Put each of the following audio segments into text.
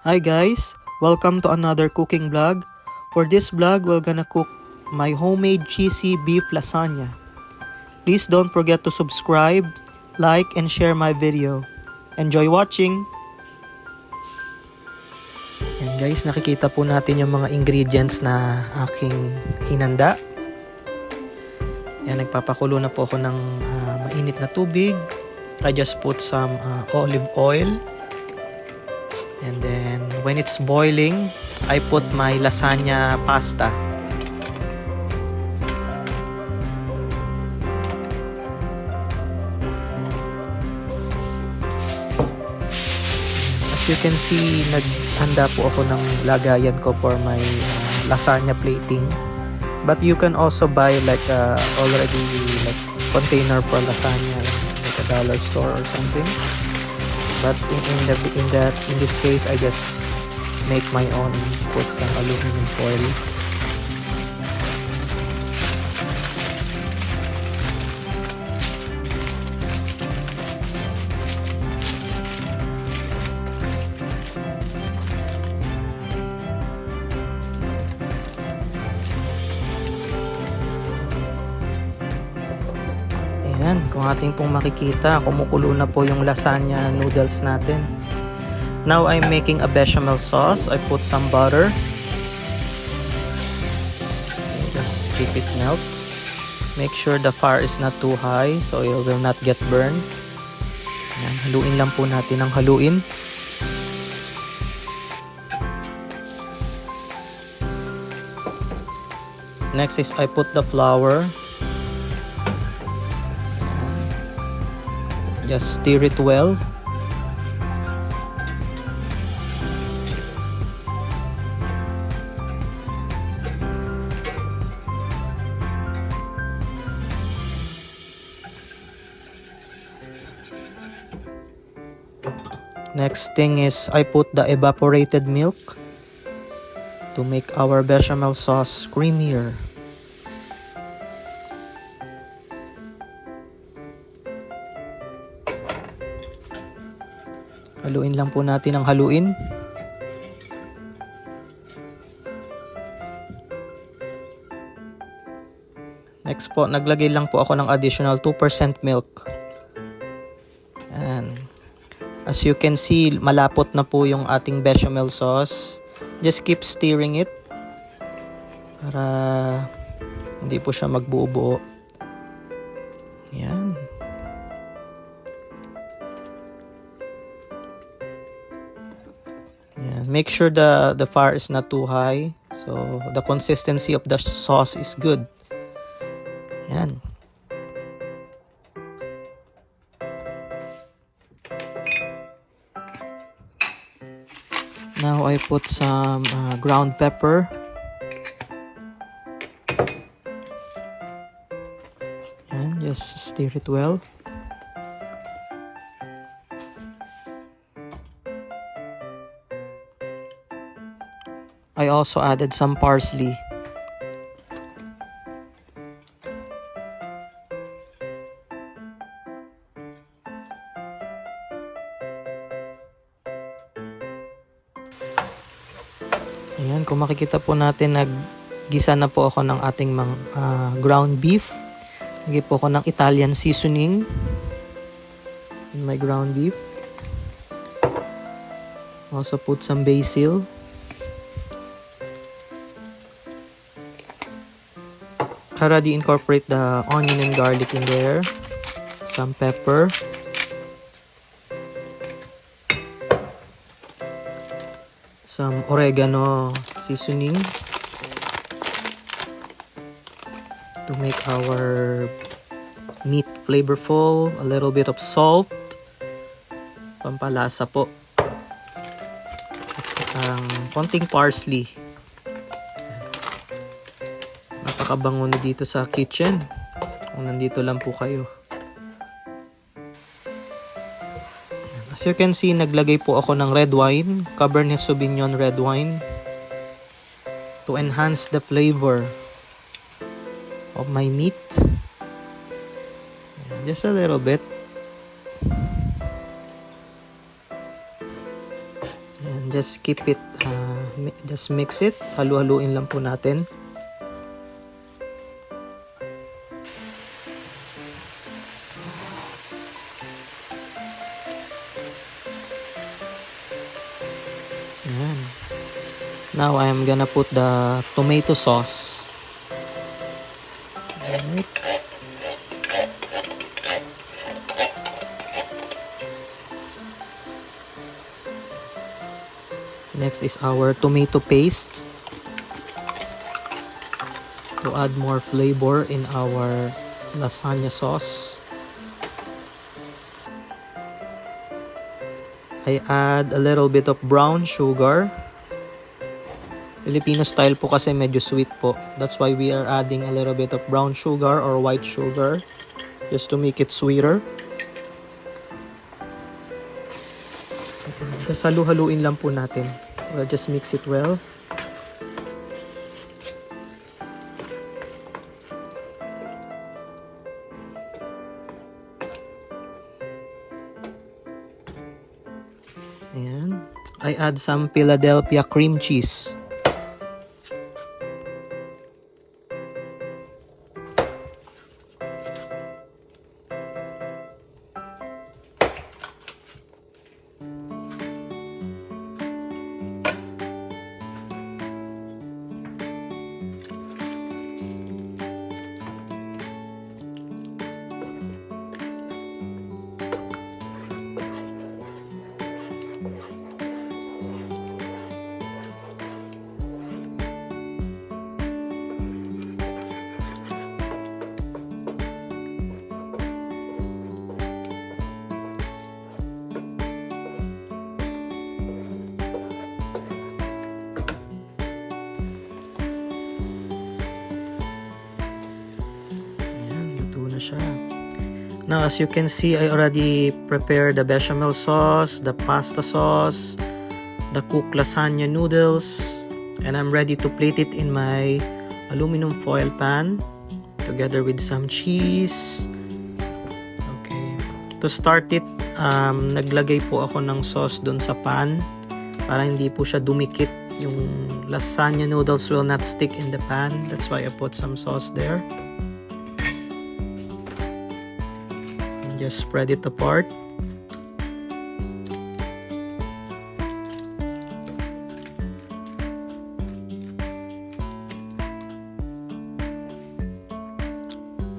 Hi guys, welcome to another cooking vlog. For this vlog, we're gonna cook my homemade cheesy beef lasagna. Please don't forget to subscribe, like, and share my video. Enjoy watching! Yan guys, nakikita po natin yung mga ingredients na aking hinanda. Yan, nagpapakulo na po ako ng mainit na tubig. I just put some olive oil. And then, when it's boiling, I put my lasagna pasta. As you can see, naghanda po ako ng lagayan ko for my lasagna plating. But you can also buy like already like container for lasagna, like a dollar store or something. But in this case, I just make my own. Put some aluminum foil. Ayan, kung ating pong makikita, kumukulo na po yung lasagna noodles natin. Now I'm making a bechamel sauce. I put some butter. Just keep it melts. Make sure the fire is not too high so it will not get burned. Ayan, haluin lang po natin ng haluin. Next is I put the flour. Just stir it well. Next thing is I put the evaporated milk to make our bechamel sauce creamier. Haluin lang po natin ang haluin. Next po, naglagay lang po ako ng additional 2% milk. And as you can see, malapot na po yung ating bechamel sauce. Just keep stirring it para hindi po siya magbuo-buo. Yan. Make sure the fire is not too high, so the consistency of the sauce is good. Yan. Now I put some ground pepper. Yan, just stir it well. I also added some parsley. Ayan, kung makikita po natin, naggisa na po ako ng ating ground beef. Lagay po ako ng Italian seasoning in my ground beef. Also put some basil. Already incorporate the onion and garlic in there. Some pepper. Some oregano seasoning to make our meat flavorful. A little bit of salt. Pampalasa po. At saka konting parsley. Napakabango na dito sa kitchen kung nandito lang po kayo. As you can see, naglagay po ako ng red wine, Cabernet Sauvignon red wine, to enhance the flavor of my meat. Just a little bit. just keep it, just mix it. Halu-haluin lang po natin. Ayan. Now I am gonna put the tomato sauce. Alright. Next is our tomato paste to add more flavor in our lasagna sauce. I add a little bit of brown sugar. Filipino style po kasi medyo sweet po. That's why we are adding a little bit of brown sugar or white sugar just to make it sweeter. Just halu-haluin lang po natin. We'll just mix it well. Ayan. I add some Philadelphia cream cheese. Siya. Now, as you can see, I already prepared the bechamel sauce, the pasta sauce, the cooked lasagna noodles, and I'm ready to plate it in my aluminum foil pan together with some cheese. Okay. To start it, naglagay po ako ng sauce dun sa pan para hindi po siya dumikit. Yung lasagna noodles will not stick in the pan. That's why I put some sauce there. Just spread it apart.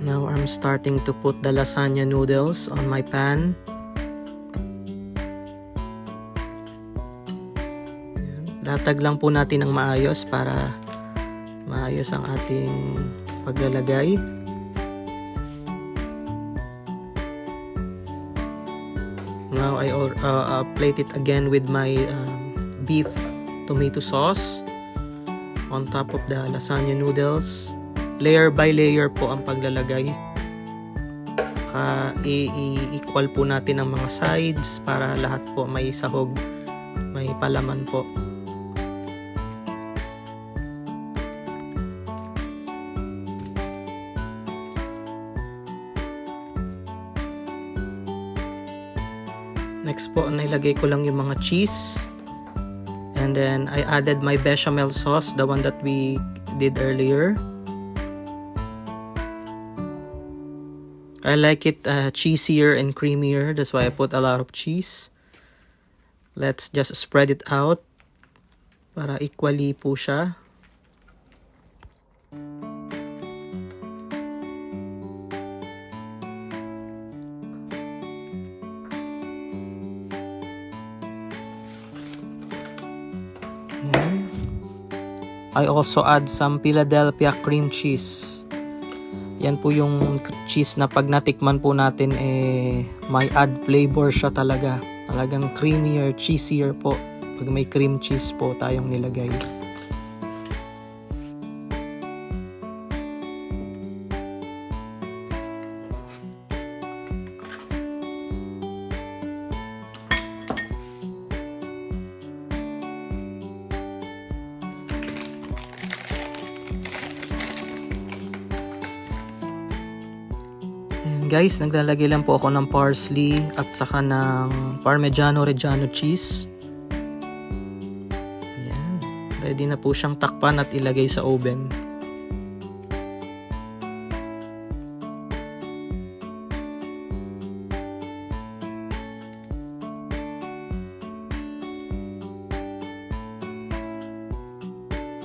Now I'm starting to put the lasagna noodles on my pan. Latag lang po natin ng maayos para maayos ang ating paglalagay. Now I plate it again with my beef tomato sauce on top of the lasagna noodles. Layer by layer po ang paglalagay. I-equal po natin ang mga sides para lahat po may sahog, may palaman po. Next po, nailagay ko lang yung mga cheese. And then, I added my bechamel sauce, the one that we did earlier. I like it cheesier and creamier. That's why I put a lot of cheese. Let's just spread it out para equally po siya. I also add some Philadelphia cream cheese. Yan po yung cheese na pag natikman po natin may add flavor siya talaga. Talagang creamier, cheesier po pag may cream cheese po tayong nilagay. Guys, naglalagay lang po ako ng parsley at saka ng Parmigiano Reggiano cheese. Ready na po siyang takpan at ilagay sa oven.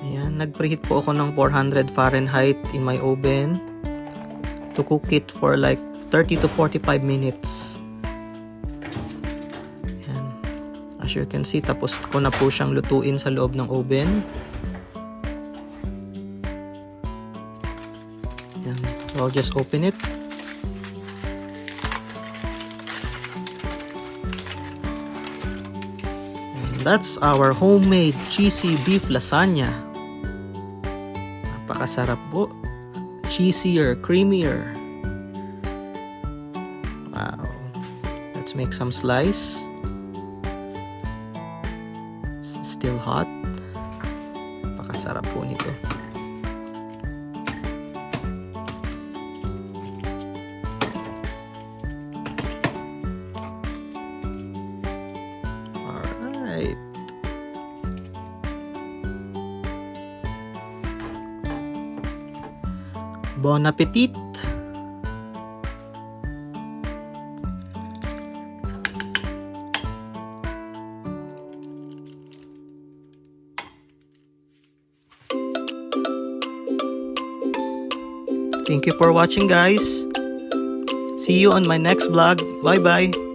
Ayan, nag-preheat po ako ng 400 Fahrenheit in my oven to cook it for like 30 to 45 minutes. Ayan. As you can see, tapos ko na po siyang lutuin sa loob ng oven. Ayan. So I'll just open it. And that's our homemade cheesy beef lasagna. Napakasarap po. Cheesier, creamier. Wow. Let's make some slice. Still hot. Napakasarap po nito. Alright. Bon appetit! Thank you for watching, guys. See you on my next vlog. Bye bye.